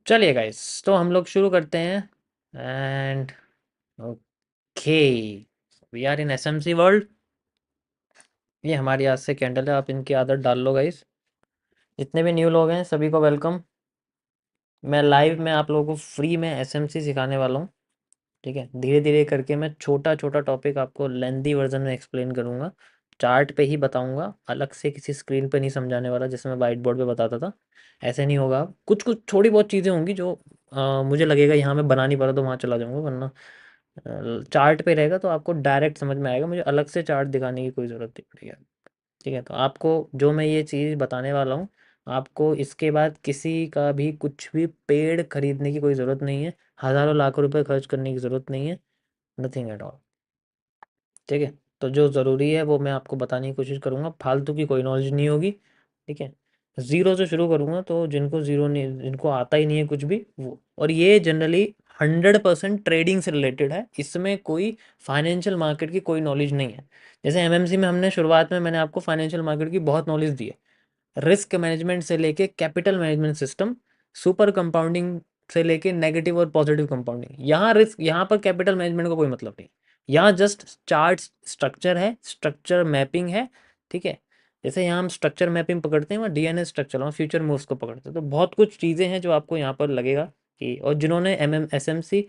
चलिए गाइस, तो हम लोग शुरू करते हैं। And okay, we are in SMC world. ये हमारी आज से कैंडल है, आप इनकी आदत डाल लो गाइस। जितने भी न्यू लोग हैं सभी को वेलकम। मैं लाइव में आप लोगों को फ्री में एसएमसी सिखाने वाला हूँ। ठीक है, धीरे धीरे करके मैं छोटा छोटा टॉपिक आपको लेंदी वर्जन में एक्सप्लेन करूँगा। चार्ट पे ही बताऊँगा, अलग से किसी स्क्रीन पे नहीं समझाने वाला जैसे मैं वाइट बोर्ड पे बताता था। ऐसे नहीं होगा। कुछ कुछ थोड़ी बहुत चीज़ें होंगी जो मुझे लगेगा यहाँ मैं बना नहीं पा रहा तो वहाँ चला जाऊँगा, वरना चार्ट पे रहेगा तो आपको डायरेक्ट समझ में आएगा। मुझे अलग से चार्ट दिखाने की कोई ज़रूरत नहीं पड़ेगी। ठीक है, तो आपको जो मैं ये चीज़ बताने वाला हूँ, आपको इसके बाद किसी का भी कुछ भी पेड़ खरीदने की कोई ज़रूरत नहीं है। हज़ारों लाखों रुपए खर्च करने की ज़रूरत नहीं है। Nothing at all. ठीक है, तो जो ज़रूरी है वो मैं आपको बताने की कोशिश करूँगा। फालतू की कोई नॉलेज नहीं होगी। ठीक है, ज़ीरो से शुरू करूँगा तो जिनको ज़ीरो नहीं, जिनको आता ही नहीं है कुछ भी वो, और ये जनरली 100% ट्रेडिंग से रिलेटेड है। इसमें कोई फाइनेंशियल मार्केट की कोई नॉलेज नहीं है। जैसे एमएमसी में हमने शुरुआत में मैंने आपको फाइनेंशियल मार्केट की बहुत नॉलेज दी है। रिस्क मैनेजमेंट से लेके capital management system, super compounding से लेके नेगेटिव और पॉजिटिव कंपाउंडिंग। यहाँ रिस्क, यहाँ पर कैपिटल मैनेजमेंट का कोई मतलब नहीं। यहाँ जस्ट चार्ट स्ट्रक्चर है, स्ट्रक्चर मैपिंग है। ठीक है, जैसे यहाँ हम स्ट्रक्चर मैपिंग पकड़ते हैं, वहाँ डीएनए स्ट्रक्चर, वहाँ फ्यूचर मूव्स को पकड़ते हैं। तो बहुत कुछ चीज़ें हैं जो आपको यहाँ पर लगेगा कि, और जिन्होंने एसएमसी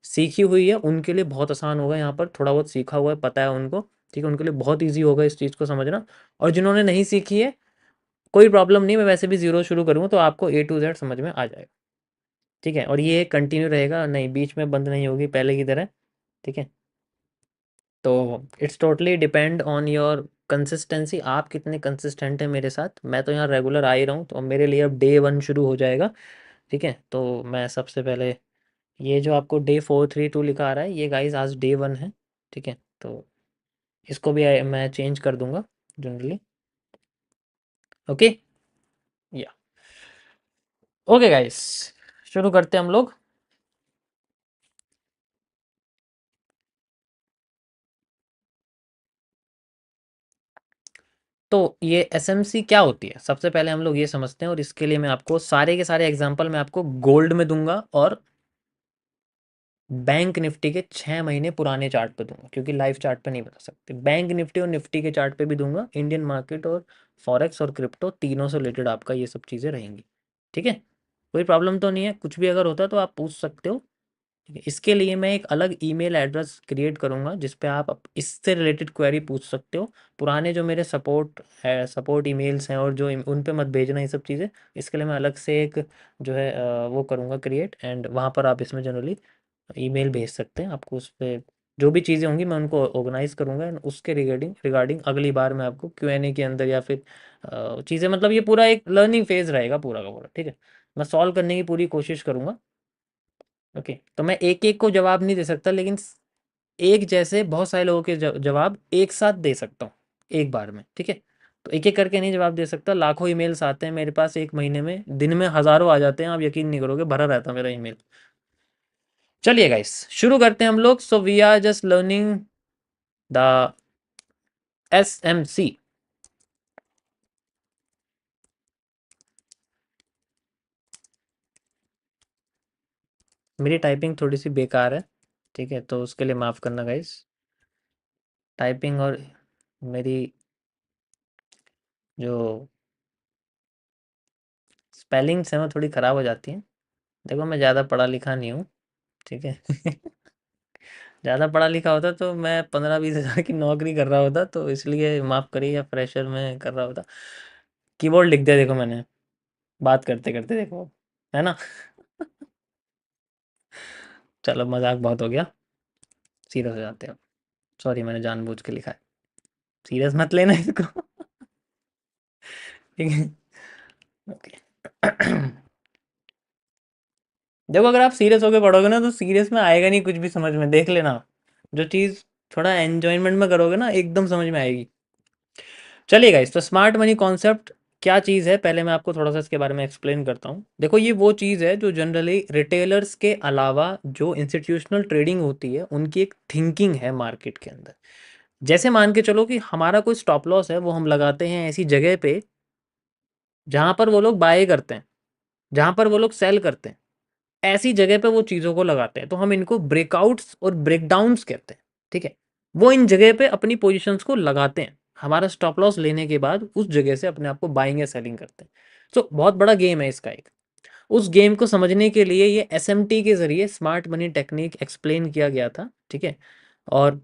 सीखी हुई है उनके लिए बहुत आसान होगा। यहाँ पर थोड़ा बहुत सीखा हुआ है, पता है उनको। ठीक है, उनके लिए बहुत ईजी होगा इस चीज़ को समझना। और जिन्होंने नहीं सीखी है कोई प्रॉब्लम नहीं, मैं वैसे भी ज़ीरो शुरू करूँगा तो आपको ए टू जेड समझ में आ जाएगा। ठीक है, और ये कंटिन्यू रहेगा, नहीं बीच में बंद नहीं होगी पहले की तरह। ठीक है, तो it's totally depend on your consistency. आप कितने कंसिस्टेंट हैं मेरे साथ। मैं तो यहाँ रेगुलर आ ही रहा हूँ, तो मेरे लिए अब डे 1 शुरू हो जाएगा। ठीक है, तो मैं सबसे पहले ये जो आपको डे 432 लिखा आ रहा है, ये गाइस आज डे 1 है। ठीक है, तो इसको भी मैं चेंज कर दूंगा जनरली। ओके, या ओके गाइस, शुरू करते हैं हम लोग। तो ये एसएमसी क्या होती है, सबसे पहले हम लोग ये समझते हैं। और इसके लिए मैं आपको सारे के सारे एग्जांपल मैं आपको गोल्ड में दूंगा और बैंक निफ्टी के 6 महीने पुराने चार्ट पे दूंगा, क्योंकि लाइव चार्ट पे नहीं बता सकते। बैंक निफ्टी और निफ्टी के चार्ट पे भी दूंगा। इंडियन मार्केट और फॉरेक्स और क्रिप्टो तीनों से रिलेटेड आपका ये सब चीज़ें रहेंगी। ठीक है, कोई प्रॉब्लम तो नहीं है। कुछ भी अगर होता है तो आप पूछ सकते हो। ठीक है, इसके लिए मैं एक अलग ईमेल एड्रेस क्रिएट करूँगा जिस पे आप इससे रिलेटेड क्वेरी पूछ सकते हो। पुराने जो मेरे सपोर्ट है, सपोर्ट ईमेल्स हैं, और जो उन पे मत भेजना ये सब चीज़ें। इसके लिए मैं अलग से एक जो है वो करूँगा क्रिएट, एंड वहाँ पर आप इसमें जनरली ईमेल भेज सकते हैं। आपको उस पर जो भी चीज़ें होंगी मैं उनको ऑर्गेनाइज करूँगा, एंड उसके रिगार्डिंग रिगार्डिंग अगली बार मैं आपको क्यूएनए के अंदर या फिर चीज़ें, मतलब ये पूरा एक लर्निंग फेज रहेगा पूरा का पूरा। ठीक है, मैं सॉल्व करने की पूरी कोशिश करूँगा। ओके, तो मैं एक एक को जवाब नहीं दे सकता, लेकिन एक जैसे बहुत सारे लोगों के जवाब एक साथ दे सकता हूँ एक बार में। ठीक है, तो एक एक करके नहीं जवाब दे सकता। लाखों ईमेल्स आते हैं मेरे पास एक महीने में, दिन में हज़ारों आ जाते हैं, आप यकीन नहीं करोगे, भरा रहता है मेरा ईमेल। चलिए गाइस, शुरू करते हैं हम लोग। So we are just learning the SMC. मेरी टाइपिंग थोड़ी सी बेकार है। ठीक है, तो उसके लिए माफ़ करना गाइस। टाइपिंग और मेरी जो स्पेलिंग्स हैं वो थोड़ी ख़राब हो जाती हैं। देखो, मैं ज़्यादा पढ़ा लिखा नहीं हूँ। ठीक है ज़्यादा पढ़ा लिखा होता तो मैं 15-20 हज़ार की नौकरी कर रहा होता, तो इसलिए माफ़ करिए, या फ्रेशर में कर रहा होता। कीबोर्ड लिख दिया देखो मैंने, बात करते करते देखो, है ना चलो, मजाक बहुत हो गया, सीरियस हो जाते हो। सॉरी, मैंने जानबूझ के लिखा है। सीरियस मत लेना इसको ठीक है, ओके देखो, अगर आप सीरियस होकर पढ़ोगे ना तो सीरियस में आएगा नहीं कुछ भी समझ में, देख लेना। जो चीज़ थोड़ा एंजॉयमेंट में करोगे ना, एकदम समझ में आएगी। चलिए गाइस, तो स्मार्ट मनी कॉन्सेप्ट क्या चीज़ है, पहले मैं आपको थोड़ा सा इसके बारे में एक्सप्लेन करता हूँ। देखो, ये वो चीज़ है जो जनरली रिटेलर्स के अलावा जो इंस्टीट्यूशनल ट्रेडिंग होती है उनकी एक थिंकिंग है मार्केट के अंदर। जैसे मान के चलो कि हमारा कोई स्टॉप लॉस है, वो हम लगाते हैं ऐसी जगह पे जहाँ पर वो लोग बाय करते हैं, जहाँ पर वो लोग सेल करते हैं। ऐसी जगह पे वो चीज़ों को लगाते हैं, तो हम इनको ब्रेकआउट्स और ब्रेकडाउन्स कहते हैं, ठीक है। वो इन जगह पे अपनी पोजीशंस को लगाते हैं, हमारा स्टॉप लॉस लेने के बाद उस जगह से अपने आप को बाइंग या सेलिंग करते हैं। सो बहुत बड़ा गेम है इसका एक। उस गेम को समझने के लिए ये एसएमटी के ज़रिए स्मार्ट मनी टेक्निक एक्सप्लेन किया गया था, ठीक है। और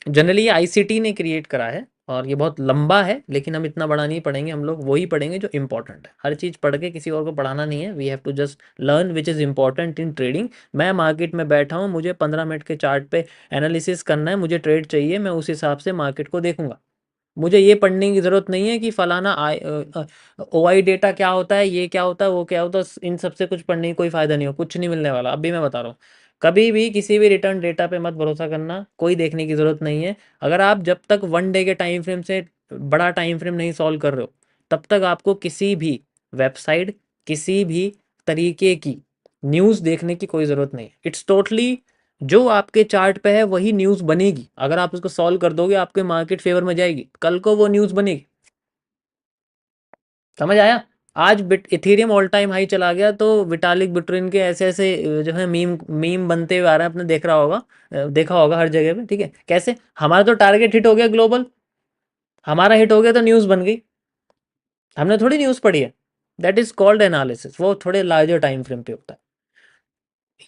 जनरली ये आईसीटी ने क्रिएट करा है और ये बहुत लंबा है, लेकिन हम इतना बड़ा नहीं पढ़ेंगे, हम लोग वही पढ़ेंगे जो इंपॉर्टेंट है। हर चीज़ पढ़ के किसी और को पढ़ाना नहीं है, we have to just learn which is important in trading. मैं मार्केट में बैठा हूँ, मुझे 15 मिनट के चार्ट पे एनालिसिस करना है, मुझे ट्रेड चाहिए, मैं उस हिसाब से मार्केट को देखूंगा। मुझे ये पढ़ने की ज़रूरत नहीं है कि फलाना ओआई डेटा क्या होता है, ये क्या होता है, वो क्या होता है। इन सब से कुछ पढ़ने की कोई फ़ायदा नहीं हो, कुछ नहीं मिलने वाला। अभी मैं बता रहा हूँ, कभी भी किसी भी रिटर्न डेटा पे मत भरोसा करना, कोई देखने की ज़रूरत नहीं है। अगर आप जब तक 1 डे के टाइम फ्रेम से बड़ा टाइम फ्रेम नहीं सॉल्व कर रहे हो, तब तक आपको किसी भी वेबसाइट, किसी भी तरीके की न्यूज़ देखने की कोई ज़रूरत नहीं है। इट्स टोटली जो आपके चार्ट पे है वही न्यूज़ बनेगी। अगर आप उसको सॉल्व कर दोगे, आपके मार्केट फेवर में जाएगी, कल को वो न्यूज़ बनेगी। समझ आया? आज bit Ethereum all time high चला गया, तो विटालिक बुटेरिन के ऐसे ऐसे जो है मीम मीम बनते हुए आ रहे हैं, आपने देख रहा होगा, देखा होगा हर जगह पे, ठीक है। कैसे? हमारा तो टारगेट हिट हो गया ग्लोबल, हमारा हिट हो गया तो न्यूज़ बन गई। हमने थोड़ी न्यूज़ पढ़ी है। दैट इज कॉल्ड एनालिसिस, वो थोड़े लार्जर टाइम फ्रेम पे होता है।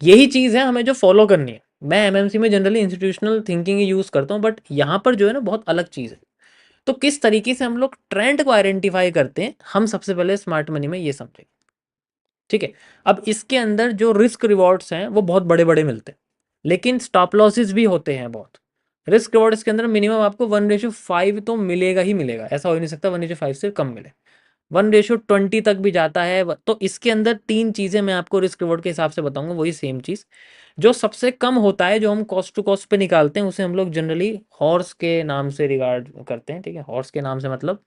यही चीज़ है हमें जो फॉलो करनी है। मैं एमएमसी में जनरली इंस्टीट्यूशनल थिंकिंग ही यूज़ करता हूँ, बट यहाँ पर जो है ना बहुत अलग चीज़ है। तो किस तरीके से हम लोग ट्रेंड को आइडेंटिफाई करते हैं, हम सबसे पहले स्मार्ट मनी में ये समझेंगे, ठीक है। अब इसके अंदर जो रिस्क रिवॉर्ड्स हैं वो बहुत बड़े बड़े मिलते हैं, लेकिन स्टॉप लॉसेस भी होते हैं बहुत। रिस्क रिवॉर्ड्स के अंदर मिनिमम आपको 1:5 तो मिलेगा ही मिलेगा, ऐसा हो ही नहीं सकता 1:5 से कम मिले। 1:20 तक भी जाता है। तो इसके अंदर तीन चीज़ें मैं आपको रिस्क रिवॉर्ड के हिसाब से बताऊंगा, वही सेम चीज़। जो सबसे कम होता है, जो हम कॉस्ट टू कॉस्ट पे निकालते हैं, उसे हम लोग जनरली हॉर्स के नाम से रिगार्ड करते हैं, ठीक है। हॉर्स के नाम से मतलब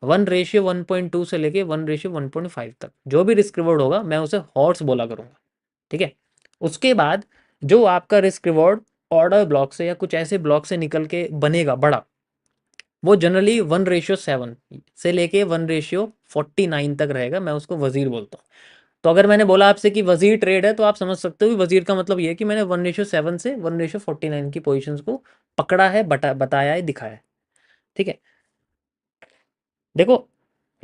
1:1.2 से लेके 1:1.5 तक जो भी रिस्क रिवॉर्ड होगा, मैं उसे हॉर्स बोला करूंगा, ठीक है। उसके बाद जो आपका रिस्क रिवॉर्ड ऑर्डर ब्लॉक से या कुछ ऐसे ब्लॉक से निकल के बनेगा बड़ा, वो जनरली 1:7 से लेके 1:49 तक रहेगा, मैं उसको वजीर बोलता हूँ। तो अगर मैंने बोला आपसे कि वजीर ट्रेड है, तो आप समझ सकते हो कि वजीर का मतलब ये है कि मैंने 1:7 से 1:49 की पोजीशंस को पकड़ा है, बताया है, दिखाया है, ठीक है। देखो,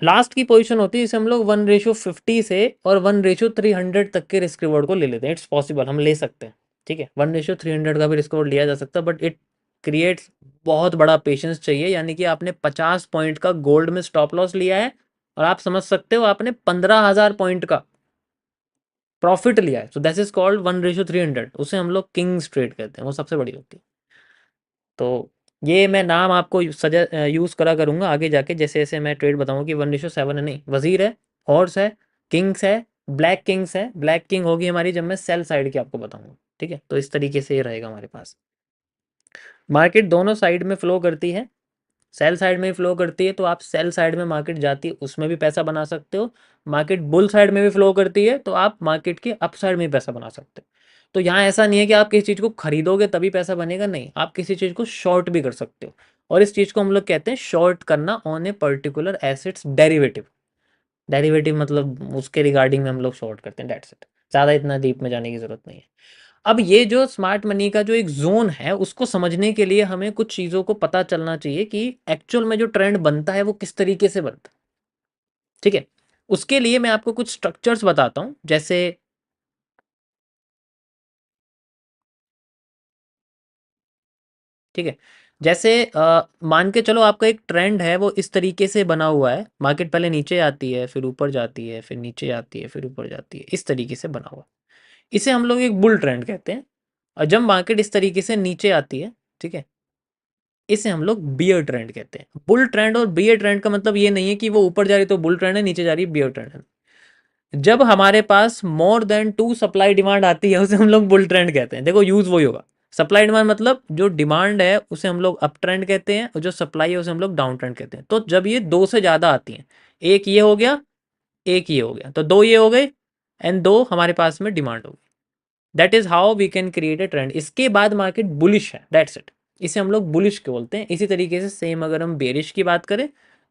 लास्ट की पोजीशन होती है जिसे हम लोग 1:50 से और 1:300 तक के रिस्क रिवॉर्ड को ले लेते हैं। इट्स पॉसिबल, हम ले सकते हैं, ठीक है। 1:300 का भी रिस्क रिवॉर्ड लिया जा सकता है, बट इट क्रिएट्स बहुत बड़ा पेशेंस चाहिए। यानी कि आपने 50 पॉइंट का गोल्ड में स्टॉप लॉस लिया है, और आप समझ सकते हो आपने 15,000 पॉइंट का प्रॉफिट लिया है। So that is called 1:300। उसे हम लोग किंग्स ट्रेड कहते हैं, वो सबसे बड़ी होती है। तो ये मैं नाम आपको यूज़ करा करूँगा आगे जाके, जैसे जैसे मैं ट्रेड बताऊँगा कि 1:7 है, नहीं, वजीर है, हॉर्स है, किंग्स है, ब्लैक किंग्स है। ब्लैक किंग होगी हमारी जब मैं सेल साइड की आपको बताऊँगा, ठीक है। तो इस तरीके से ये रहेगा हमारे पास। मार्केट दोनों साइड में फ्लो करती है, सेल साइड में ही फ्लो करती है, तो आप सेल साइड में मार्केट जाती है उसमें भी पैसा बना सकते हो। मार्केट बुल साइड में भी फ्लो करती है, तो आप मार्केट के अप साइड में भी पैसा बना सकते हो। तो यहाँ ऐसा नहीं है कि आप किसी चीज़ को खरीदोगे तभी पैसा बनेगा, नहीं, आप किसी चीज़ को शॉर्ट भी कर सकते हो। और इस चीज़ को हम लोग कहते हैं शॉर्ट करना on a particular assets derivative. Derivative मतलब उसके रिगार्डिंग में हम लोग शॉर्ट करते हैं, डेट्स इट। ज़्यादा इतना डीप में जाने की ज़रूरत नहीं है। अब ये जो स्मार्ट मनी का जो एक जोन है, उसको समझने के लिए हमें कुछ चीज़ों को पता चलना चाहिए कि एक्चुअल में जो ट्रेंड बनता है वो किस तरीके से बनता है, ठीक है। उसके लिए मैं आपको कुछ स्ट्रक्चर्स बताता हूँ, जैसे, ठीक है, जैसे मान के चलो आपका एक ट्रेंड है, वो इस तरीके से बना हुआ है। मार्केट पहले नीचे आती है, फिर ऊपर जाती है, फिर नीचे आती है, फिर ऊपर जाती है, इस तरीके से बना हुआ है। इसे हम लोग एक बुल ट्रेंड कहते हैं। और जब मार्केट इस तरीके से नीचे आती है, ठीक है, इसे हम लोग बियर ट्रेंड कहते हैं। बुल ट्रेंड और बियर ट्रेंड का मतलब ये नहीं है कि वो ऊपर जा रही तो बुल ट्रेंड है, नीचे जा रही है बियर ट्रेंड है। जब हमारे पास more than to supply demand आती है, उसे हम लोग बुल ट्रेंड कहते हैं। देखो, यूज वही होगा। सप्लाई डिमांड मतलब जो डिमांड है उसे हम लोग अप ट्रेंड कहते हैं, और जो सप्लाई है उसे हम लोग डाउन ट्रेंड कहते हैं। तो जब ये दो से ज्यादा आती हैं, एक ये हो गया, एक ये हो गया, तो दो ये हो गए, एंड दो हमारे पास में डिमांड हो गई। That is how we can create a trend. इसके बाद मार्केट बुलिश है, दैट्स इट। इसे हम लोग बुलिश के बोलते हैं। इसी तरीके से सेम अगर हम बेरिश की बात करें,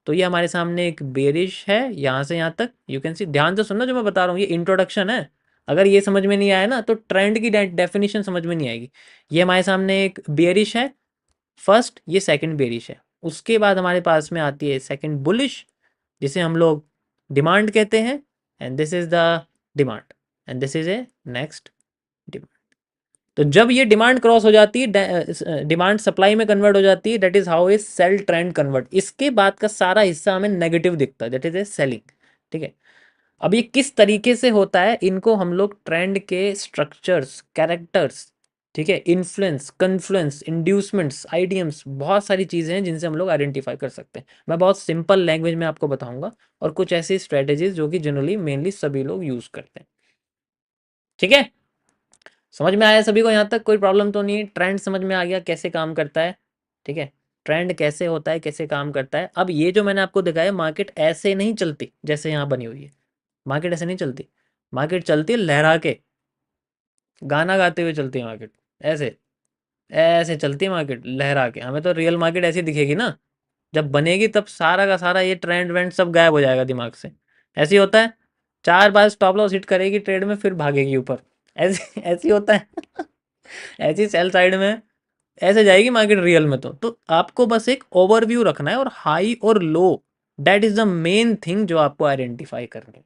तो ये हमारे सामने एक बेरिश है, यहाँ से यहाँ तक यू कैन सी। ध्यान से सुनना जो मैं बता रहा हूँ, ये इंट्रोडक्शन है। अगर ये समझ में नहीं आया ना तो ट्रेंड की डेफिनेशन समझ में नहीं आएगी। ये हमारे सामने एक बेयरिश है फर्स्ट, ये सेकंड बेयरिश है, उसके बाद हमारे पास में आती है सेकंड बुलिश, जिसे हम लोग डिमांड कहते हैं, and this is the demand, and this is A next demand. तो जब ये डिमांड क्रॉस हो जाती है, डिमांड सप्लाई में कन्वर्ट हो जाती है, that is how a sell trend convert. इसके बाद का सारा हिस्सा हमें नेगेटिव दिखता है, दैट इज ए सेलिंग। ठीक है, अब ये किस तरीके से होता है, इनको हम लोग ट्रेंड के स्ट्रक्चर्स, कैरेक्टर्स, ठीक है, इन्फ्लुएंस, कन्फ्लुएंस, इंड्यूसमेंट्स, आइडियम्स, बहुत सारी चीज़ें हैं जिनसे हम लोग आइडेंटिफाई कर सकते हैं। मैं बहुत सिंपल लैंग्वेज में आपको बताऊंगा, और कुछ ऐसी स्ट्रेटेजीज जो कि जनरली मेनली सभी लोग यूज़ करते हैं। ठीक है, समझ में आया सभी को? यहाँ तक कोई प्रॉब्लम तो नहीं? ट्रेंड समझ में आ गया कैसे काम करता है? ठीक है, ट्रेंड कैसे होता है, कैसे काम करता है। अब ये जो मैंने आपको दिखाया, मार्केट ऐसे नहीं चलती जैसे यहाँ बनी हुई है, मार्केट ऐसे नहीं चलती, मार्केट चलती है लहरा के, गाना गाते हुए चलती है मार्केट, ऐसे ऐसे चलती है मार्केट लहरा के। हमें तो रियल मार्केट ऐसी दिखेगी ना, जब बनेगी तब सारा का सारा ये ट्रेंड वेंड सब गायब हो जाएगा दिमाग से। ऐसे ही होता है, 4 बार स्टॉप लॉस हिट करेगी ट्रेड में, फिर भागेगी ऊपर, ऐसे ऐसे ही होता है। ऐसी सेल साइड में ऐसे जाएगी मार्केट रियल में। तो आपको बस एक ओवरव्यू रखना है, और हाई और low, that is the main thing जो आपको आइडेंटिफाई करनी है।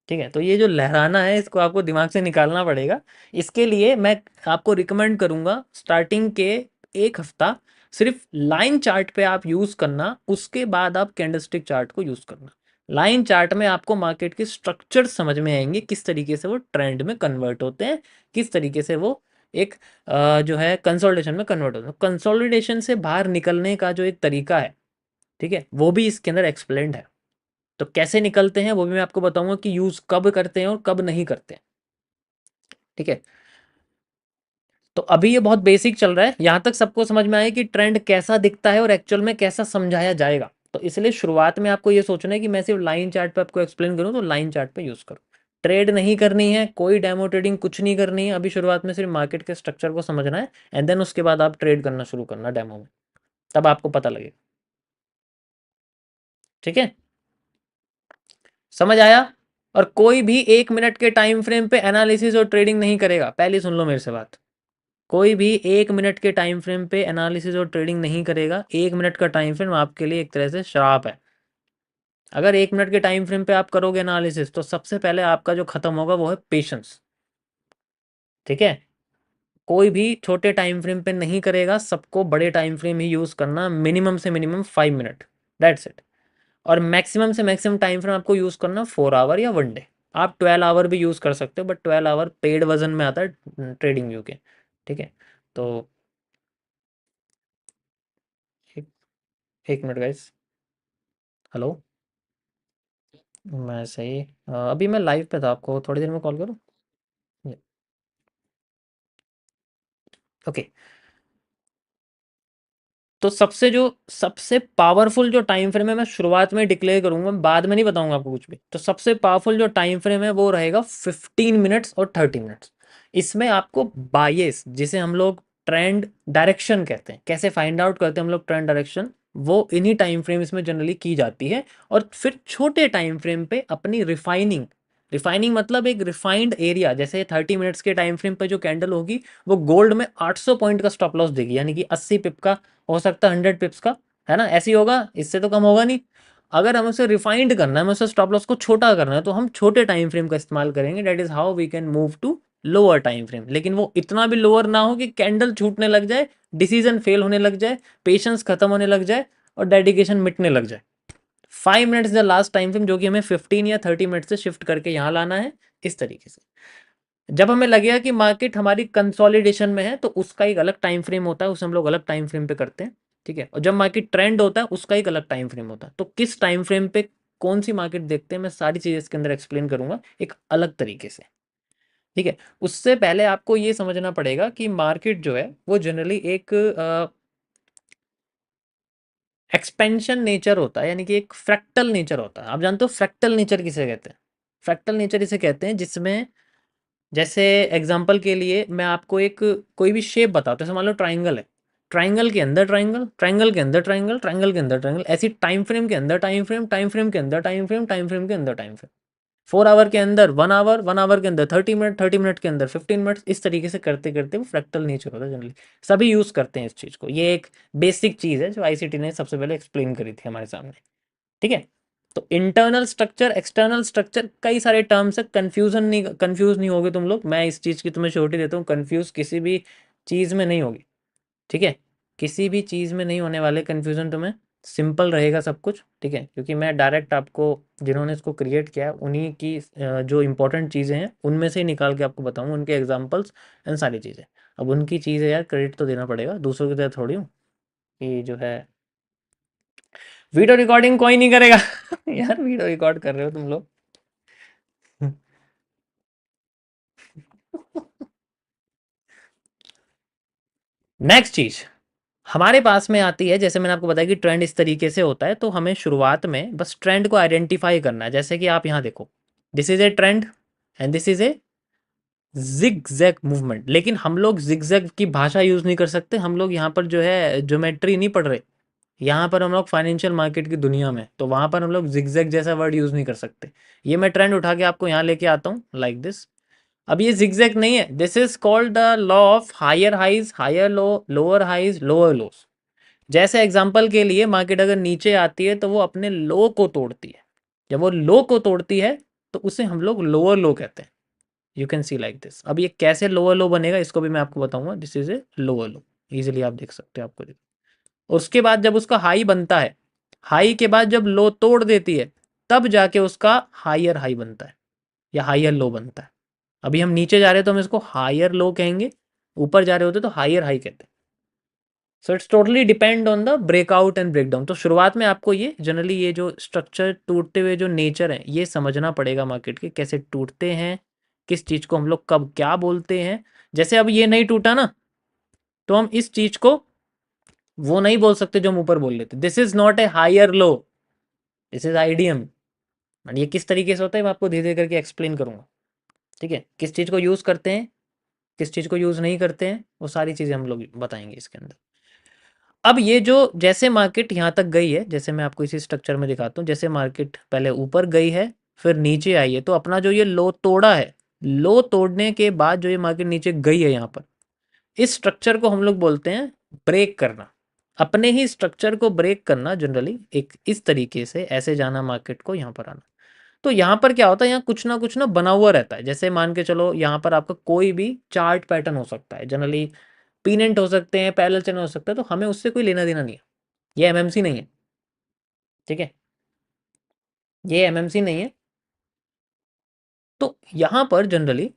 ठीक है, तो ये जो लहराना है इसको आपको दिमाग से निकालना पड़ेगा। इसके लिए मैं आपको रिकमेंड करूंगा स्टार्टिंग के 1 हफ्ता सिर्फ लाइन चार्ट पे आप यूज करना, उसके बाद आप कैंडलस्टिक चार्ट को यूज करना। लाइन चार्ट में आपको मार्केट के स्ट्रक्चर समझ में आएंगे, किस तरीके से वो ट्रेंड में कन्वर्ट होते हैं, किस तरीके से वो एक जो है कंसोलिडेशन में कन्वर्ट होते हैं। कंसोलिडेशन से बाहर निकलने का जो एक तरीका है, ठीक है, वो भी इसके अंदर एक्सप्लेन्ड है। तो कैसे निकलते हैं वो भी मैं आपको बताऊंगा, कि यूज कब करते हैं और कब नहीं करते हैं। ठीक है, तो अभी ये बहुत बेसिक चल रहा है, यहां तक सबको समझ में आया कि ट्रेंड कैसा दिखता है और एक्चुअल में कैसा समझाया जाएगा। तो इसलिए शुरुआत में आपको ये सोचना है कि मैं सिर्फ लाइन चार्ट पे आपको एक्सप्लेन करूं, तो लाइन चार्ट पे यूज करूं। ट्रेड नहीं करनी है, कोई डेमो ट्रेडिंग कुछ नहीं करनी है, अभी शुरुआत में सिर्फ मार्केट के स्ट्रक्चर को समझना है, एंड देन उसके बाद आप ट्रेड करना शुरू करना डेमो में, तब आपको पता लगेगा। ठीक है, समझ आया? और कोई भी 1 मिनट के टाइम फ्रेम पे एनालिसिस और ट्रेडिंग नहीं करेगा, पहले सुन लो मेरे से बात। कोई भी 1 मिनट के टाइम फ्रेम पे एनालिसिस और ट्रेडिंग नहीं करेगा। 1 मिनट का टाइम फ्रेम आपके लिए एक तरह से श्राप है। अगर 1 मिनट के टाइम फ्रेम पे आप करोगे एनालिसिस, तो सबसे पहले आपका जो खत्म होगा वो है पेशेंस। ठीक है, कोई भी छोटे टाइम फ्रेम पे नहीं करेगा, सबको बड़े टाइम फ्रेम ही यूज करना, मिनिमम से मिनिमम 5 मिनट, दैट्स इट। और मैक्सिमम से मैक्सिमम टाइम फ्रेम आपको यूज करना 4 आवर या 1 डे। आप 12 आवर भी यूज कर सकते हो, बट 12 आवर पेड वर्जन में आता है ट्रेडिंग व्यू के। ठीक है, तो एक, 1 मिनट गाइस। हेलो, मैं सही अभी मैं लाइव पे था, आपको थोड़ी देर में कॉल करूँ? ओके, तो सबसे पावरफुल जो टाइम फ्रेम है, मैं शुरुआत में डिक्लेयर करूंगा, बाद में नहीं बताऊंगा आपको कुछ भी। तो सबसे पावरफुल जो टाइम फ्रेम है वो रहेगा 15 मिनट्स और 30 मिनट्स। इसमें आपको बायस, जिसे हम लोग ट्रेंड डायरेक्शन कहते हैं, कैसे फाइंड आउट करते हैं हम लोग ट्रेंड डायरेक्शन, वो इन्हीं टाइम फ्रेम इसमें जनरली की जाती है। और फिर छोटे टाइम फ्रेम पे अपनी रिफाइनिंग, रिफाइनिंग मतलब एक रिफाइंड एरिया, जैसे 30 मिनट्स के टाइम फ्रेम पे जो कैंडल होगी वो गोल्ड में 800 पॉइंट का स्टॉप लॉस देगी, यानी कि 80 पिप का, हो सकता है 100 पिप्स का, है ना, ऐसे ही होगा, इससे तो कम होगा नहीं। अगर हमें उसे रिफाइंड करना है, हमें उसे स्टॉप लॉस को छोटा करना है, तो हम छोटे टाइम फ्रेम का इस्तेमाल करेंगे। That is how we can move to lower time frame, लेकिन वो इतना भी लोअर ना हो कि कैंडल छूटने लग जाए, डिसीजन फेल होने लग जाए, पेशेंस खत्म होने लग जाए, और डेडिकेशन मिटने लग जाए। 5 minutes the last time frame, जो कि हमें 15 या 30 मिनट से शिफ्ट करके यहाँ लाना है, इस तरीके से। जब हमें लगेगा कि मार्केट हमारी कंसोलिडेशन में है, तो उसका एक अलग टाइम फ्रेम होता है, उसे हम लोग अलग टाइम फ्रेम पे करते हैं। ठीक है, और जब मार्केट ट्रेंड होता है, उसका एक अलग टाइम फ्रेम होता है। तो किस टाइम फ्रेम पे कौन सी मार्केट देखते हैं, मैं सारी चीजें इसके अंदर एक्सप्लेन करूंगा एक अलग तरीके से। ठीक है, उससे पहले आपको ये समझना पड़ेगा कि मार्केट जो है वो जनरली एक एक्सपेंशन नेचर होता है, यानी कि एक फ्रैक्टल नेचर होता है। आप जानते हो फ्रैक्टल नेचर किसे कहते हैं? फ्रैक्टल नेचर इसे कहते हैं जिसमें, जैसे एग्जांपल के लिए मैं आपको एक कोई भी शेप बताता हूँ, जैसे मान लो ट्राइंगल है, ट्राइंगल के अंदर ट्राइंगल, ट्राइंगल के अंदर ट्राइंगल, ट्राइंगल के अंदर ट्राइंगल, ऐसी टाइम फ्रेम के अंदर टाइम फ्रेम, टाइम फ्रेम के अंदर टाइम फ्रेम, टाइम फ्रेम के अंदर टाइम फ्रेम। 4 आवर के अंदर 1 आवर, 1 आवर के अंदर 30 मिनट, 30 मिनट के अंदर 15 मिनट, इस तरीके से करते करते वो फ्रैक्टल नेचर होता है जनरली। सभी यूज़ करते हैं इस चीज़ को। ये एक बेसिक चीज़ है जो आईसीटी ने सबसे पहले एक्सप्लेन करी थी हमारे सामने, ठीक है। तो इंटरनल स्ट्रक्चर, एक्सटर्नल स्ट्रक्चर, कई सारे टर्म्स है, कंफ्यूज नहीं होगे तुम लोग। मैं इस चीज़ की तुम्हें श्योरिटी देता हूँ, कंफ्यूज किसी भी चीज़ में नहीं होगी, ठीक है। किसी भी चीज़ में नहीं होने वाले कन्फ्यूज़न तुम्हें, सिंपल रहेगा सब कुछ, ठीक है। क्योंकि मैं डायरेक्ट आपको, जिन्होंने इसको क्रिएट किया है उन्हीं की जो इंपॉर्टेंट चीज़ें हैं उनमें से ही निकाल के आपको बताऊँ, उनके एग्जांपल्स एंड सारी चीज़ें। अब उनकी चीज़ें यार, क्रेडिट तो देना पड़ेगा, दूसरों की तरह थोड़ी हूँ कि जो है वीडियो रिकॉर्डिंग कोई नहीं करेगा। यार वीडियो रिकॉर्ड कर रहे हो तुम लोग। नेक्स्ट चीज़ हमारे पास में आती है, जैसे मैंने आपको बताया कि ट्रेंड इस तरीके से होता है, तो हमें शुरुआत में बस ट्रेंड को आइडेंटिफाई करना है। जैसे कि आप यहाँ देखो, this is a trend and this is a zigzag movement. लेकिन हम लोग जिग जैग की भाषा यूज़ नहीं कर सकते, हम लोग यहाँ पर जो है ज्योमेट्री नहीं पढ़ रहे, यहाँ पर हम लोग फाइनेंशियल मार्केट की दुनिया में, तो वहाँ पर हम लोग जिग जैग जैसा वर्ड यूज़ नहीं कर सकते। ये मैं ट्रेंड उठा के आपको यहाँ लेके आता हूँ लाइक दिस। अब ये जिगजैग नहीं है, this is called the law of higher highs higher low, lower highs lower lows. जैसे एग्जांपल के लिए मार्केट अगर नीचे आती है तो वो अपने लो को तोड़ती है, जब वो लो को तोड़ती है तो उसे हम लोग लोअर लो कहते हैं। You can see like this. अब ये कैसे लोअर लो बनेगा इसको भी मैं आपको बताऊंगा। This is a lower low, easily आप देख सकते हो, आपको उसके बाद जब उसका हाई बनता है, हाई के बाद जब लो तोड़ देती है, तब जाके उसका हायर हाई बनता है या हायर लो बनता है। अभी हम नीचे जा रहे हैं तो हम इसको हायर लो कहेंगे, ऊपर जा रहे होते तो हायर हाई कहते हैं। So it's totally depend on the breakout and breakdown. तो शुरुआत में आपको ये जनरली ये जो स्ट्रक्चर टूटते हुए जो नेचर है ये समझना पड़ेगा मार्केट के, कैसे टूटते हैं, किस चीज़ को हम लोग कब क्या बोलते हैं। जैसे अब ये नहीं टूटा ना, तो हम इस चीज़ को वो नहीं बोल सकते जो हम ऊपर बोल लेते, this is not a higher low, this is IDM. ये किस तरीके से होता है मैं आपको धीरे धीरे करके एक्सप्लेन करूंगा, ठीक है। किस चीज़ को यूज़ करते हैं, किस चीज़ को यूज़ नहीं करते हैं, वो सारी चीज़ें हम लोग बताएंगे इसके अंदर। अब ये जो जैसे मार्केट यहाँ तक गई है, जैसे मैं आपको इसी स्ट्रक्चर में दिखाता हूँ, जैसे मार्केट पहले ऊपर गई है फिर नीचे आई है, तो अपना जो ये लो तोड़ा है, लो तोड़ने के बाद जो ये मार्केट नीचे गई है यहाँ पर, इस स्ट्रक्चर को हम लोग बोलते हैं ब्रेक करना। अपने ही स्ट्रक्चर को ब्रेक करना, जनरली एक इस तरीके से ऐसे जाना मार्केट को यहाँ पर आना। तो यहाँ पर क्या होता है, यहाँ कुछ ना बना हुआ रहता है। जैसे मान के चलो यहाँ पर आपका कोई भी चार्ट पैटर्न हो सकता है, जनरली पीनेंट हो सकते हैं, पैरेलल चैनल हो सकता है, तो हमें उससे कोई लेना देना नहीं है। ये एमएमसी नहीं है, ठीक है, ये एमएमसी नहीं है। तो यहाँ पर जनरली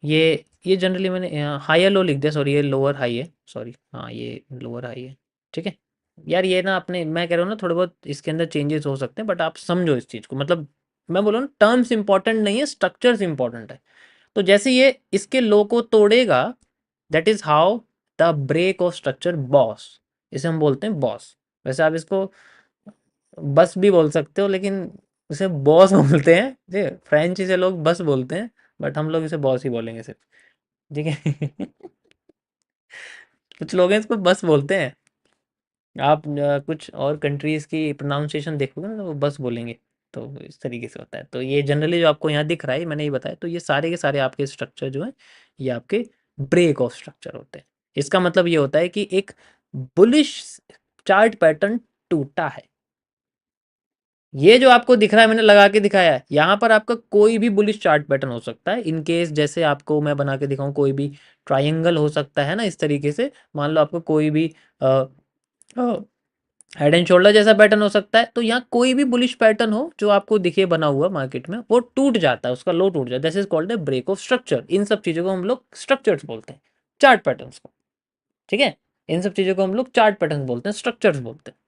ये जनरली मैंने हाई लो लिख दिया, सॉरी ये लोअर हाई है, सॉरी हाँ ये लोअर हाई है, ठीक है। यार ये ना अपने, मैं कह रहा हूँ ना थोड़े बहुत इसके अंदर चेंजेस हो सकते हैं, बट आप समझो इस चीज़ को, मतलब मैं बोलूँ ना टर्म्स इंपॉर्टेंट नहीं है, स्ट्रक्चर्स इंपॉर्टेंट है। तो जैसे ये इसके लो को तोड़ेगा, that is how the break of structure boss, इसे हम बोलते हैं बॉस। वैसे आप इसको बस भी बोल सकते हो, लेकिन इसे बॉस बोलते हैं जी, फ्रेंच से लोग बस बोलते हैं, बट हम लोग इसे बॉस ही बोलेंगे सिर्फ, ठीक है। कुछ लोग हैं इसको बस बोलते हैं, आप कुछ और कंट्रीज की प्रोनाउंसिएशन देखोगे ना तो वो बस बोलेंगे। तो इस तरीके से होता है। तो ये जनरली जो आपको यहाँ दिख रहा है, मैंने ये बताया, तो ये सारे के सारे आपके स्ट्रक्चर जो है ये आपके ब्रेक ऑफ स्ट्रक्चर होते हैं। इसका मतलब ये होता है कि एक बुलिश चार्ट पैटर्न टूटा है। ये जो आपको दिख रहा है मैंने लगा के दिखाया है, यहाँ पर आपका कोई भी बुलिश चार्ट पैटर्न हो सकता है। इन केस जैसे आपको मैं बना के दिखाऊं, कोई भी ट्राइंगल हो सकता है ना इस तरीके से, मान लो आपको कोई भी हेड एंड शोल्डर जैसा पैटर्न हो सकता है। तो यहाँ कोई भी बुलिश पैटर्न हो जो आपको दिखे बना हुआ मार्केट में, वो टूट जाता है, उसका लो टूट जाता है, this is called a break of structure. इन सब चीज़ों को हम लोग स्ट्रक्चर्स बोलते हैं, चार्ट पैटर्न्स को, ठीक है। इन सब चीज़ों को हम लोग चार्ट पैटर्न बोलते हैं, स्ट्रक्चर्स बोलते हैं।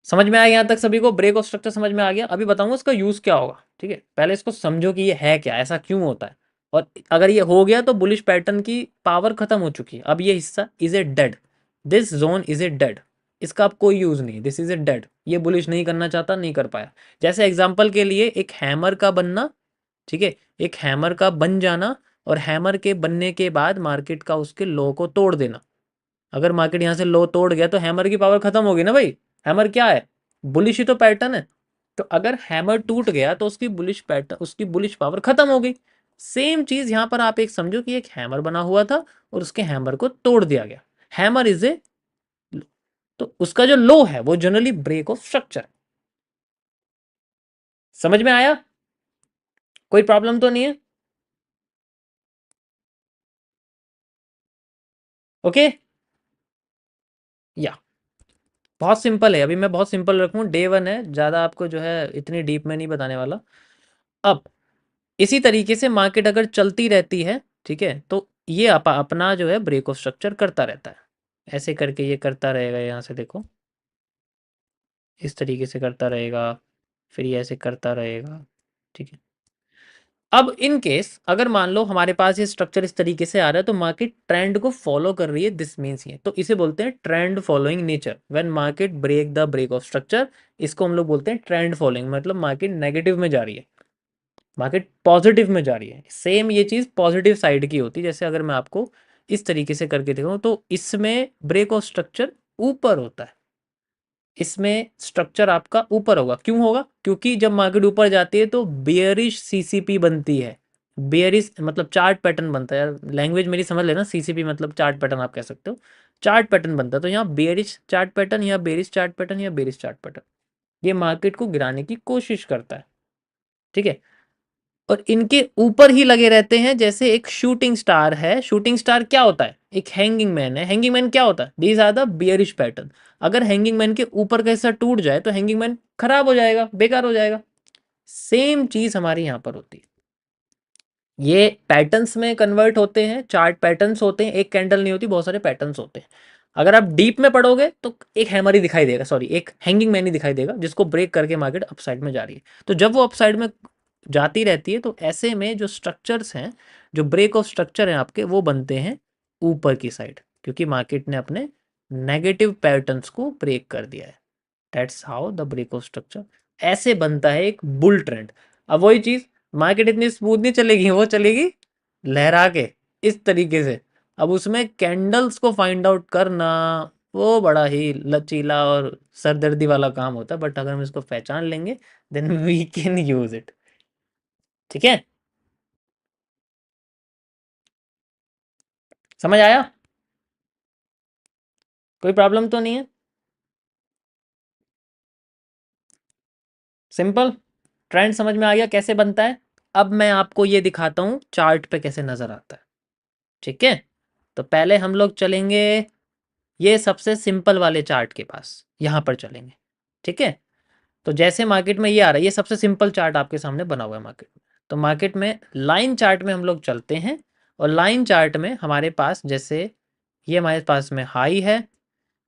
समझ में आया यहाँ तक सभी को? ब्रेक ऑफ स्ट्रक्चर समझ में आ गया। अभी बताऊंगा इसका यूज क्या होगा, ठीक है। पहले इसको समझो कि ये है क्या, ऐसा क्यों होता है, और अगर ये हो गया तो बुलिश पैटर्न की पावर खत्म हो चुकी है। अब ये हिस्सा is a dead, this zone is a dead, इसका अब कोई यूज नहीं, दिस इज ए डेड। ये बुलिश नहीं करना चाहता, नहीं कर पाया। जैसे एग्जाम्पल के लिए एक हैमर का बनना, ठीक है, एक हैमर का बन जाना, और हैमर के बनने के बाद मार्केट का उसके लो को तोड़ देना। अगर मार्केट यहाँ से लो तोड़ गया तो हैमर की पावर खत्म होगी ना भाई। हैमर क्या है, बुलिश ही तो पैटर्न है, तो अगर हैमर टूट गया तो उसकी बुलिश पैटर्न, उसकी बुलिश पावर खत्म हो गई। सेम चीज यहां पर आप एक समझो कि एक हैमर बना हुआ था और उसके हैमर को तोड़ दिया गया। हैमर इज ए, तो उसका जो लो है वो जनरली ब्रेक ऑफ स्ट्रक्चर। समझ में आया? कोई प्रॉब्लम तो नहीं है? ओके, या बहुत सिंपल है। अभी मैं बहुत सिंपल रखूँ, डे वन है, ज़्यादा आपको जो है इतनी डीप में नहीं बताने वाला। अब इसी तरीके से मार्केट अगर चलती रहती है, ठीक है, तो ये अपना जो है ब्रेक ऑफ स्ट्रक्चर करता रहता है। ऐसे करके ये करता रहेगा, यहाँ से देखो इस तरीके से करता रहेगा, फिर ये ऐसे करता रहेगा, ठीक है। अब इन केस अगर मान लो हमारे पास ये स्ट्रक्चर इस तरीके से आ रहा है तो मार्केट ट्रेंड को फॉलो कर रही है, दिस मीन्स ये, तो इसे बोलते हैं trend following nature. When market break the break of structure, इसको हम लोग बोलते हैं ट्रेंड फॉलोइंग, मतलब मार्केट नेगेटिव में जा रही है, मार्केट पॉजिटिव में जा रही है। सेम ये चीज़ पॉजिटिव साइड की होती है। जैसे अगर मैं आपको इस तरीके से करके दिखाऊं तो इसमें ब्रेक ऑफ स्ट्रक्चर ऊपर होता है, इसमें स्ट्रक्चर आपका ऊपर होगा। क्यों होगा? क्योंकि जब मार्केट ऊपर जाती है तो बेयरिश सीसीपी बनती है। बेयरिश मतलब चार्ट पैटर्न बनता है, यार लैंग्वेज मेरी समझ लेना, सीसीपी मतलब चार्ट पैटर्न आप कह सकते हो। चार्ट पैटर्न बनता है, तो यहाँ बेयरिश चार्ट पैटर्न या बेरिश चार्ट पैटर्न या बेरिश चार्ट पैटर्न, ये मार्केट को गिराने की कोशिश करता है, ठीक है। और इनके ऊपर ही लगे रहते हैं, जैसे एक शूटिंग स्टार है। शूटिंग स्टार क्या होता है? एक हैंगिंग मैन है। हैंगिंग मैन क्या होता है? These are the bearish pattern. अगर हैंगिंग मैन के ऊपर का हिस्सा टूट जाए तो हैंगिंग मैन खराब हो जाएगा, बेकार हो जाएगा। सेम चीज हमारी यहां पर होती है, ये पैटर्न्स में कन्वर्ट होते हैं, चार्ट पैटर्न्स होते हैं, एक कैंडल नहीं होती, बहुत सारे पैटर्न्स होते हैं। अगर आप डीप में पढ़ोगे तो एक हैमर ही दिखाई देगा, सॉरी एक हैंगिंग मैन ही दिखाई देगा, जिसको ब्रेक करके मार्केट अपसाइड में जा रही है। तो जब वो अपसाइड में जाती रहती है तो ऐसे में जो स्ट्रक्चर्स हैं, जो ब्रेक ऑफ स्ट्रक्चर हैं आपके, वो बनते हैं ऊपर की साइड, क्योंकि मार्केट ने अपने नेगेटिव पैटर्न्स को ब्रेक कर दिया है। That's how the break of structure, ऐसे बनता है एक बुल ट्रेंड। अब वही चीज, मार्केट इतनी स्मूथ नहीं चलेगी, वो चलेगी लहरा के इस तरीके से। अब उसमें कैंडल्स को फाइंड आउट करना वो बड़ा ही लचीला और सरदर्दी वाला काम होता है, बट अगर हम इसको पहचान लेंगे then we can use it, ठीक है। समझ आया? कोई प्रॉब्लम तो नहीं है? सिंपल, ट्रेंड समझ में आ गया कैसे बनता है। अब मैं आपको ये दिखाता हूँ चार्ट पे कैसे नजर आता है, ठीक है। तो पहले हम लोग चलेंगे ये सबसे सिंपल वाले चार्ट के पास, यहाँ पर चलेंगे, ठीक है। तो जैसे मार्केट में ये आ रहा है, ये सबसे सिंपल चार्ट आपके सामने बना हुआ है मार्केट में। तो मार्केट में लाइन चार्ट में हम लोग चलते हैं, और लाइन चार्ट में हमारे पास जैसे ये हमारे पास में हाई है,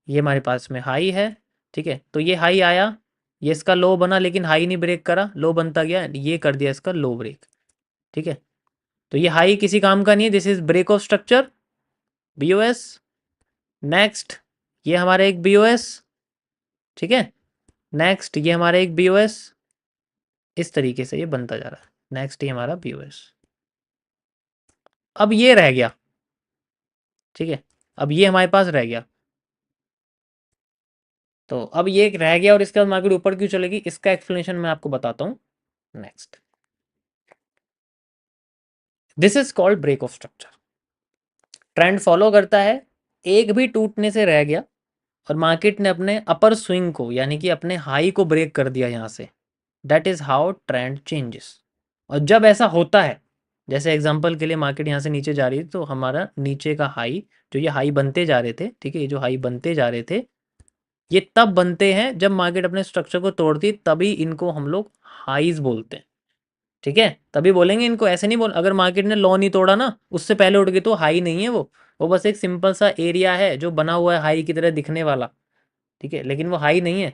ये हमारे पास में हाई है, ठीक है। तो ये हाई आया, ये इसका लो बना, लेकिन हाई नहीं ब्रेक करा, लो बनता गया, ये कर दिया इसका लो ब्रेक, ठीक है। तो ये हाई किसी काम का नहीं है, this is break of structure, BOS. Next ये हमारा एक बीओएस, ठीक है। नेक्स्ट ये हमारा एक बीओएस, इस तरीके से ये बनता जा रहा है। नेक्स्ट ये हमारा बीओएस। अब ये रह गया, ठीक है। अब ये हमारे पास रह गया, तो अब ये रह गया, और इसके बाद मार्केट ऊपर क्यों चलेगी इसका एक्सप्लेनेशन मैं आपको बताता हूं next. This is called break of structure. Trend follow करता है, एक भी टूटने से रह गया, और मार्केट ने अपने अपर स्विंग को यानी कि अपने हाई को ब्रेक कर दिया यहाँ से। That is how trend changes. और जब ऐसा होता है, जैसे एग्जांपल के लिए मार्केट यहाँ से नीचे जा रही है, तो हमारा नीचे का हाई, जो ये हाई बनते जा रहे थे, ठीक है, ये जो हाई बनते जा रहे थे, ये तब बनते हैं जब मार्केट अपने स्ट्रक्चर को तोड़ती है, तभी इनको हम लोग हाईज बोलते हैं, ठीक है। तभी बोलेंगे इनको, ऐसे नहीं बोल, अगर मार्केट ने लो नहीं तोड़ा ना उससे पहले उठ गई तो हाई नहीं है वो बस एक सिंपल सा एरिया है जो बना हुआ है हाई की तरह दिखने वाला, ठीक है, लेकिन वो हाई नहीं है।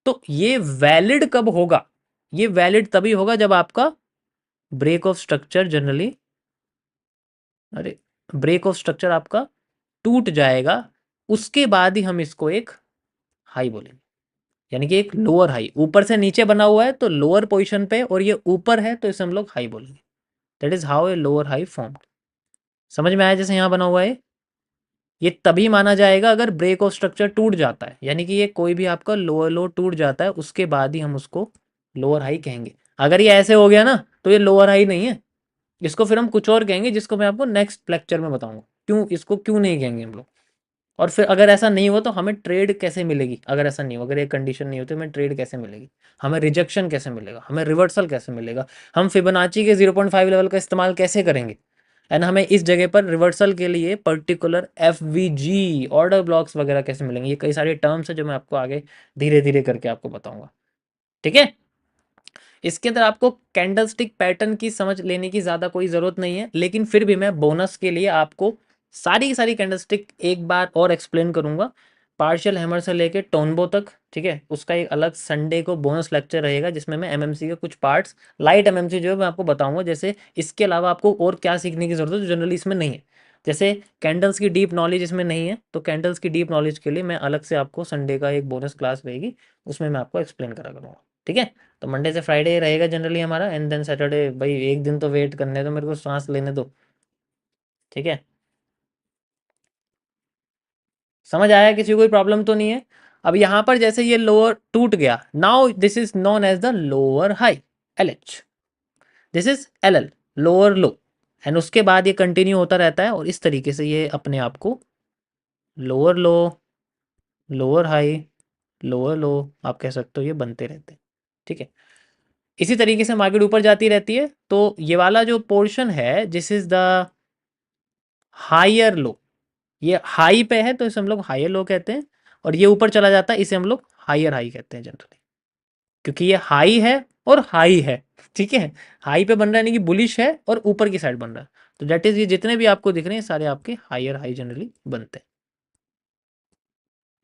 तो ये वैलिड कब होगा? ये वैलिड तभी होगा जब आपका ब्रेक ऑफ स्ट्रक्चर जनरली, अरे ब्रेक ऑफ स्ट्रक्चर आपका टूट जाएगा, उसके बाद ही हम इसको एक हाई बोलेंगे। यानी कि एक लोअर हाई, ऊपर से नीचे बना हुआ है तो लोअर पोजीशन पे, और ये ऊपर है तो इसे हम लोग हाई बोलेंगे। That is how a lower high formed. समझ में आया? जैसे यहाँ बना हुआ है, ये तभी माना जाएगा अगर ब्रेक ऑफ स्ट्रक्चर टूट जाता है, यानी कि ये कोई भी आपका लोअर लो टूट जाता है, उसके बाद ही हम उसको लोअर हाई कहेंगे। अगर ये ऐसे हो गया ना तो ये लोअर हाई नहीं है, इसको फिर हम कुछ और कहेंगे, जिसको मैं आपको नेक्स्ट लेक्चर में बताऊंगा क्यों इसको क्यों नहीं कहेंगे हम लोग। और फिर अगर ऐसा नहीं हो तो हमें ट्रेड कैसे मिलेगी, अगर ऐसा नहीं हो, अगर ये कंडीशन नहीं होती, हमें ट्रेड कैसे मिलेगी, हमें रिजेक्शन कैसे मिलेगा, हमें रिवर्सल कैसे मिलेगा, हम फिबोनाची के 0.5 लेवल का इस्तेमाल कैसे करेंगे, एंड हमें इस जगह पर रिवर्सल के लिए पर्टिकुलर एफवीजी ऑर्डर ब्लॉक्स वगैरह कैसे मिलेंगे। ये कई सारे टर्म्स है जो मैं आपको आगे धीरे धीरे करके आपको बताऊंगा। ठीक है, इसके अंदर आपको कैंडलस्टिक पैटर्न की समझ लेने की ज़्यादा कोई ज़रूरत नहीं है, लेकिन फिर भी मैं बोनस के लिए आपको सारी की सारी कैंडलस्टिक एक बार और एक्सप्लेन करूंगा, पार्शियल हैमर से लेके टोनबो तक। ठीक है, उसका एक अलग संडे को बोनस लेक्चर रहेगा जिसमें मैं एमएमसी के कुछ पार्ट्स, लाइट एमएमसी जो है मैं आपको बताऊंगा। जैसे इसके अलावा आपको और क्या सीखने की ज़रूरत है जो जनरली इसमें नहीं है, जैसे कैंडल्स की डीप नॉलेज इसमें नहीं है, तो कैंडल्स की डीप नॉलेज के लिए मैं अलग से आपको संडे का एक बोनस क्लास रहेगी, उसमें मैं आपको एक्सप्लेन करा करूँगा। ठीक है, तो मंडे से फ्राइडे रहेगा जनरली हमारा, एंड देन सैटरडे, भाई एक दिन तो वेट करने दो, मेरे को सांस लेने दो। ठीक है, समझ आया, किसी को कोई प्रॉब्लम तो नहीं है। अब यहाँ पर जैसे ये लोअर टूट गया, now this is known as the lower high, L H, this is L L, lower low, and उसके बाद ये कंटिन्यू होता रहता है और इस तरीके से ये अपने आप को लोअर लो, लोअर हाई, लोअर लो, आप कह सकते हो, ये बनते रहते हैं। ठीक है, इसी तरीके से मार्केट ऊपर जाती रहती है। तो ये वाला जो पोर्शन है, this is the higher low, ये हाई पे है तो इसे हम लोग हायर लो कहते हैं, और ये ऊपर चला जाता है इसे हम लोग हायर हाई कहते हैं जनरली, क्योंकि ये हाई है और हाई है। ठीक है, हाई पे बन रहा है यानी कि बुलिश है, और ऊपर की साइड बन रहा है, तो दैट इज, ये जितने भी आपको दिख रहे हैं सारे आपके हायर हाई जनरली बनते हैं।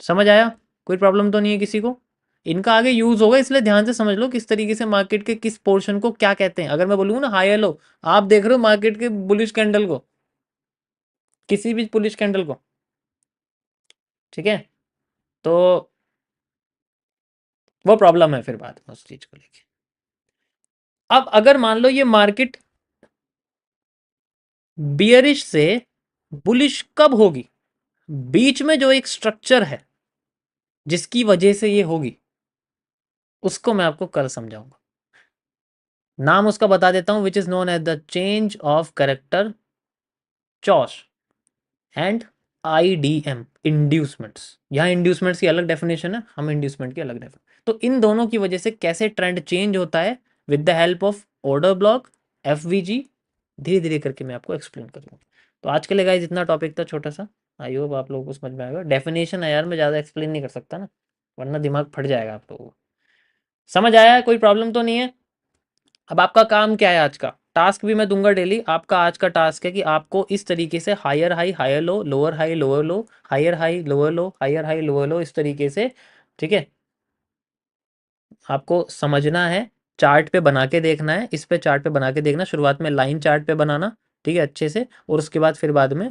समझ आया, कोई प्रॉब्लम तो नहीं है किसी को, इनका आगे यूज होगा, इसलिए ध्यान से समझ लो किस तरीके से मार्केट के किस पोर्शन को क्या कहते हैं। अगर मैं बोलूंगा ना हायर लो, आप देख रहे हो मार्केट के बुलिश कैंडल को, किसी भी बुलिश कैंडल को, ठीक है, तो वो प्रॉब्लम है फिर बाद में उस चीज को लेके। अब अगर मान लो ये मार्केट बियरिश से बुलिश कब होगी, बीच में जो एक स्ट्रक्चर है जिसकी वजह से ये होगी, उसको मैं आपको कल समझाऊंगा। नाम उसका बता देता हूं, which is known as the change of character CHoCH and IDM, inducements. यहाँ इंड्यूसमेंट्स की अलग डेफिनेशन है, हम इंड्यूसमेंट की अलग डेफिनेशन। तो इन दोनों की वजह से कैसे ट्रेंड चेंज होता है with the help of order block, FVG, धीरे धीरे करके मैं आपको एक्सप्लेन करूंगा। तो आज के लिए गाइस इतना टॉपिक था छोटा सा, आई होप आप लोगों को समझ में आएगा। डेफिनेशन है यार, मैं ज़्यादा एक्सप्लेन नहीं कर सकता ना, वरना दिमाग फट जाएगा आप लोगों को। समझ आया है, कोई प्रॉब्लम तो नहीं है। अब आपका काम क्या है, आज का टास्क भी मैं दूंगा डेली। आपका आज का टास्क है कि आपको इस तरीके से higher high higher low, lower high lower low, higher high lower low, higher high lower low, इस तरीके से, ठीक है, आपको समझना है। चार्ट पे बना के देखना है, इस पे चार्ट पे बना के देखना, शुरुआत में लाइन चार्ट पे बनाना, ठीक है, अच्छे से, और उसके बाद फिर बाद में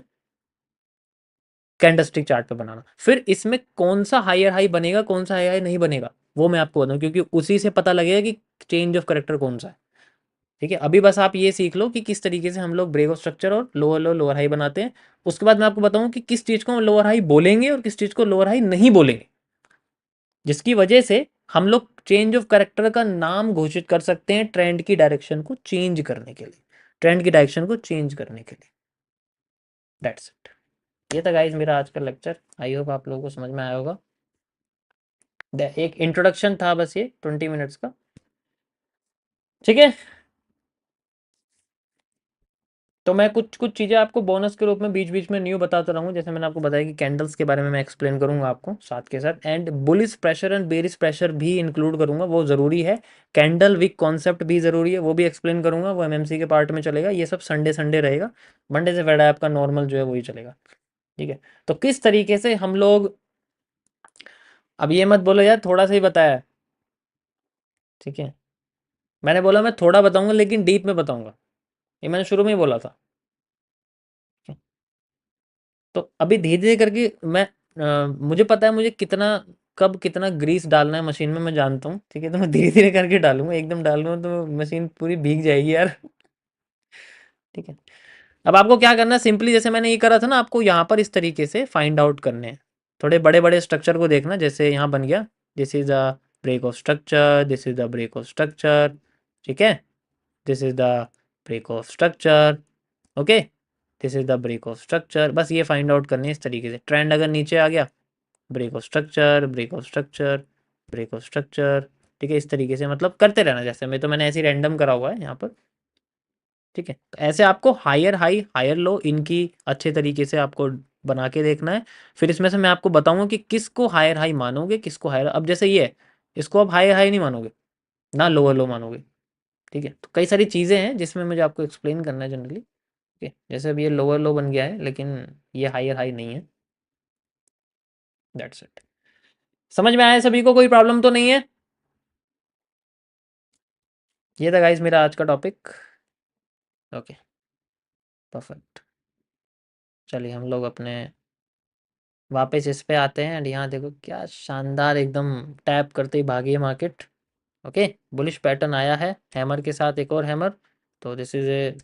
कैंडलस्टिक चार्ट पे बनाना। फिर इसमें कौन सा हायर हाई बनेगा, कौन सा हायर हाई नहीं बनेगा, वो मैं आपको बताऊँ, क्योंकि उसी से पता लगेगा कि चेंज ऑफ करेक्टर कौन सा है। ठीक है, अभी बस आप ये सीख लो कि किस तरीके से हम लोग ब्रेक ऑफ स्ट्रक्चर और लोअर लो लोअर हाई बनाते हैं। उसके बाद मैं आपको बताऊं कि किस चीज़ को हम लोअर हाई बोलेंगे और किस चीज़ को लोअर हाई नहीं बोलेंगे, जिसकी वजह से हम लोग चेंज ऑफ करेक्टर का नाम घोषित कर सकते हैं ट्रेंड की डायरेक्शन को चेंज करने के लिए, ट्रेंड की डायरेक्शन को चेंज करने के लिए। दैट्स इट, ये था गाइज मेरा आज का लेक्चर, आई होप आप लोगों को समझ में आया होगा। एक इंट्रोडक्शन था बस, ये 20 मिनट्स का। ठीक है, तो मैं कुछ कुछ चीज़ें आपको बोनस के रूप में बीच बीच में न्यू बताता रहूँ, जैसे मैंने आपको बताया कि कैंडल्स के बारे में मैं एक्सप्लेन करूँगा आपको साथ के साथ, and bullish pressure and bearish pressure भी इंक्लूड करूँगा, वो ज़रूरी है। कैंडल विक कॉन्सेप्ट भी ज़रूरी है, वो भी एक्सप्लेन करूँगा, वो एमएमसी के पार्ट में चलेगा। ये सब संडे संडे रहेगा, मंडे से फ्राइडे आपका नॉर्मल जो है वही चलेगा। ठीक है, तो किस तरीके से हम लोग, अब ये मत बोलो यार थोड़ा सा ही बताया है, ठीक है, मैंने बोला मैं थोड़ा बताऊंगा लेकिन डीप में बताऊंगा, ये मैंने शुरू में ही बोला था। तो अभी धीरे धीरे करके मैं, मुझे पता है मुझे कितना, कब कितना ग्रीस डालना है मशीन में, मैं जानता हूँ। ठीक है, तो मैं धीरे धीरे करके डालूंगा, एकदम डालूंगा तो मशीन पूरी भीग जाएगी यार। ठीक है, अब आपको क्या करना है, सिंपली जैसे मैंने ये करा था ना, आपको यहाँ पर इस तरीके से फाइंड आउट करने हैं। थोड़े बड़े बड़े स्ट्रक्चर को देखना, जैसे यहाँ बन गया, this is a break of structure, this is the break of structure, ठीक है, this is the break of structure, okay, this is the break of structure. बस ये फाइंड आउट करनी है इस तरीके से। ट्रेंड अगर नीचे आ गया, break of structure, break of structure, break of structure, ठीक है, इस तरीके से मतलब करते रहना। जैसे मैंने ऐसे रैंडम करा हुआ है यहाँ पर, ठीक है। तो ऐसे आपको हायर हाई हायर लो इनकी अच्छे तरीके से आपको बना के देखना है। फिर इसमें से मैं आपको बताऊंगा कि किसको हायर हाई मानोगे, किसको हायर, अब जैसे ये है, इसको आप हायर हाई नहीं मानोगे ना लोअर लो मानोगे, ठीक है। तो कई सारी चीज़ें हैं जिसमें मुझे आपको एक्सप्लेन करना है जनरली, ठीक है। जैसे अब ये लोअर लो बन गया है लेकिन ये हायर हाई नहीं है, दैट्स इट। समझ में आया सभी को, कोई प्रॉब्लम तो नहीं है? ये था गाइस मेरा आज का टॉपिक, ओके, परफेक्ट। चलिए हम लोग अपने वापस इस पे आते हैं एंड यहाँ देखो क्या शानदार एकदम टैप करते ही भागी है मार्केट, ओके। बुलिश पैटर्न आया है हैमर के साथ, एक और हैमर, तो दिस इज ए